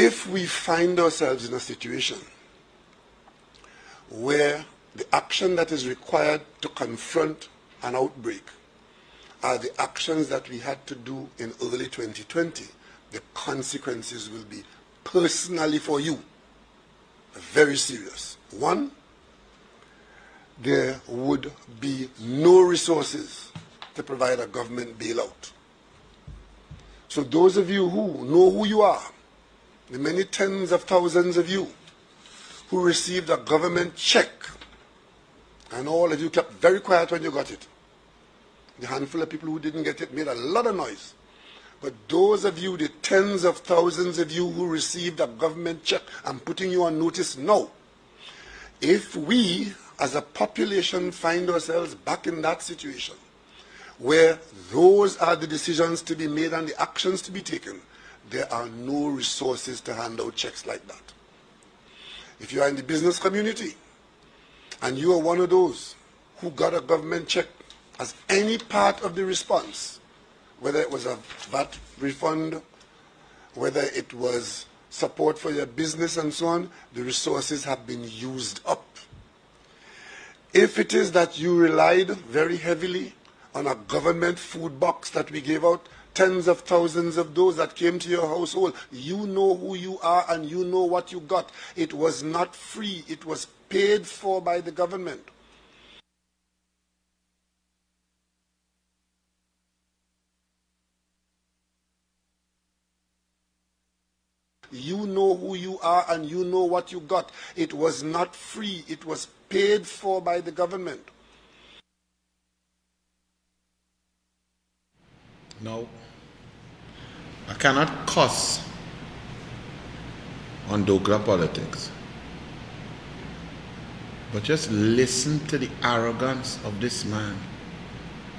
If we find ourselves in a situation where the action that is required to confront an outbreak are the actions that we had to do in early 2020, the consequences will be personally for you very serious. One, there would be no resources to provide a government bailout. So those of you who know who you are, the many tens of thousands of you who received a government check, and all of you kept very quiet when you got it. The handful of people who didn't get it made a lot of noise. But those of you, the tens of thousands of you who received a government check, I'm putting you on notice now. If we, as a population, find ourselves back in that situation, where those are the decisions to be made and the actions to be taken, there are no resources to hand out checks like that. If you are in the business community, and you are one of those who got a government check as any part of the response, whether it was a VAT refund, whether it was support for your business and so on, the resources have been used up. If it is that you relied very heavily on a government food box that we gave out, tens of thousands of those that came to your household, you know who you are and you know what you got. It was not free, it was paid for by the government. You know who you are and you know what you got. It was not free, it was paid for by the government. No, I cannot cuss on Douglar politics. But just listen to the arrogance of this man.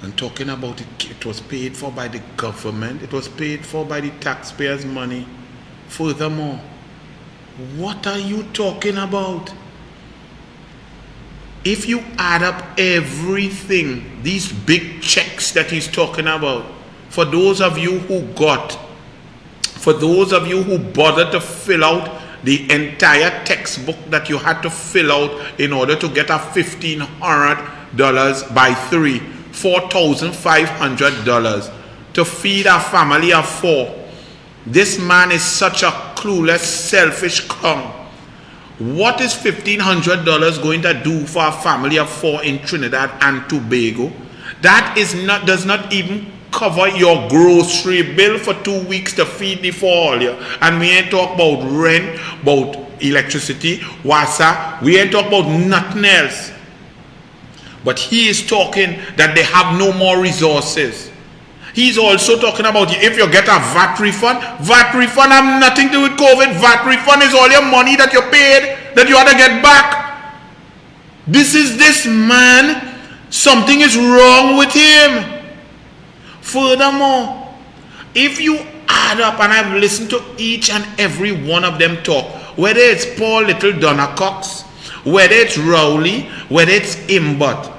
And talking about it was paid for by the government. It was paid for by the taxpayers' money. Furthermore, what are you talking about? If you add up everything, these big checks that he's talking about, for those of you who got, for those of you who bothered to fill out the entire textbook that you had to fill out in order to get a $1,500 by 3, $4,500 to feed a family of 4. This man is such a clueless, selfish clown. What is $1,500 going to do for a family of 4 in Trinidad and Tobago? That does not even cover your grocery bill for 2 weeks to feed the 4 of you. And we ain't talk about rent, about electricity, water. We ain't talk about nothing else. But he is talking that they have no more resources. He's also talking about if you get a VAT refund have nothing to do with COVID. VAT refund is all your money that you paid that you had to get back. This is this man. Something is wrong with him. Furthermore, if you add up, and I've listened to each and every one of them talk, whether it's Paul Little Cox, whether it's Rowley, whether it's Imbot,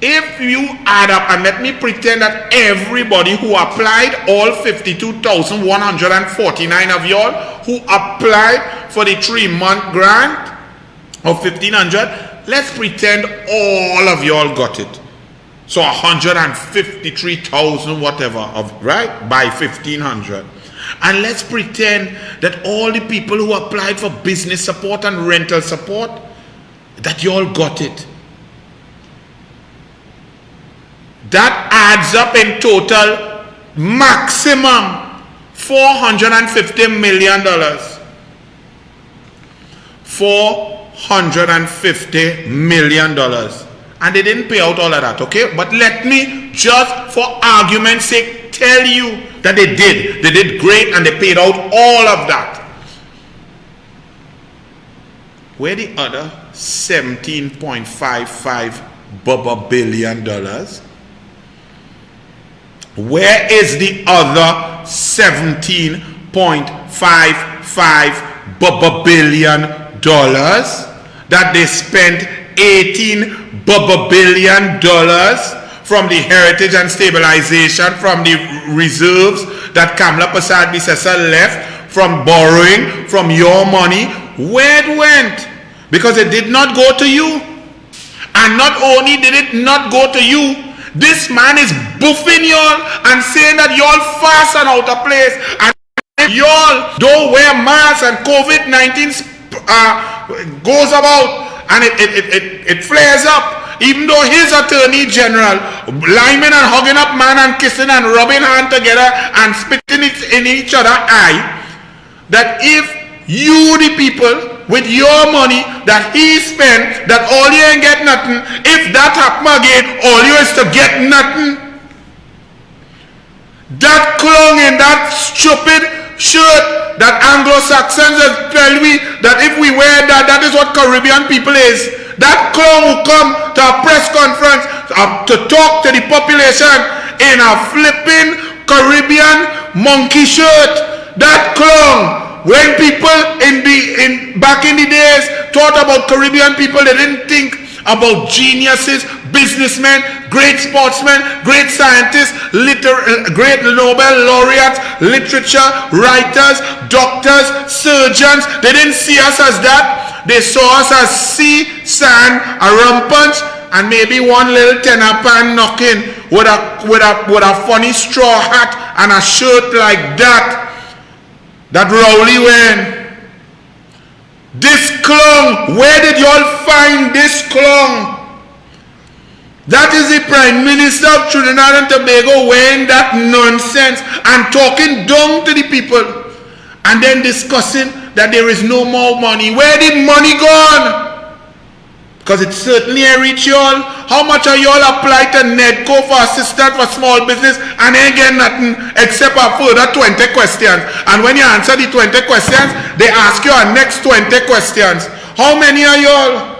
if you add up, and let me pretend that everybody who applied, all 52,149 of y'all who applied for the 3-month grant of $1,500, let's pretend all of y'all got it. So 153,000 whatever of right by 1,500. And let's pretend that all the people who applied for business support and rental support, that you all got it. That adds up in total maximum $450 million. $450 million. And they didn't pay out all of that, okay? But let me just for argument's sake tell you that they did. They did great and they paid out all of that. Where the other $17.55 billion? Where is the other $17.55 billion that they spent $18 billion from the heritage and stabilization, from the reserves that Kamla Prasad Bisesa left? from borrowing from your money, where it went? Because it did not go to you. And not only did it not go to you, this man is buffing y'all and saying that y'all fast and out of place. And y'all don't wear masks and COVID-19 goes about and it flares up. Even though his attorney general liming and hugging up man and kissing and rubbing hands together and spitting it in each other's eye, that if you the people with your money that he spent, that all you ain't get nothing, if that happen again, all you is to get nothing. That clung in that stupid shirt that Anglo-Saxons tell me that if we wear that, that is what Caribbean people is. That clown who come to a press conference to talk to the population in a flipping Caribbean monkey shirt. That clown, when people back in the days thought about Caribbean people, they didn't think about geniuses, businessmen, great sportsmen, great scientists, great Nobel laureates, literature, writers, doctors, surgeons. They didn't see us as that. They saw us as sea, sand, a rum punch, and maybe one little tenor pan knocking with a funny straw hat and a shirt like that Rowley wearing. This clown, where did y'all find this clown? That is the Prime Minister of Trinidad and Tobago wearing that nonsense and talking down to the people and then discussing that there is no more money. Where did money gone? Because it certainly ain't reach y'all. How much are y'all applied to NEDCO for assistance for small business and ain't get nothing except a further 20 questions? And when you answer the 20 questions, they ask you a next 20 questions. How many are y'all?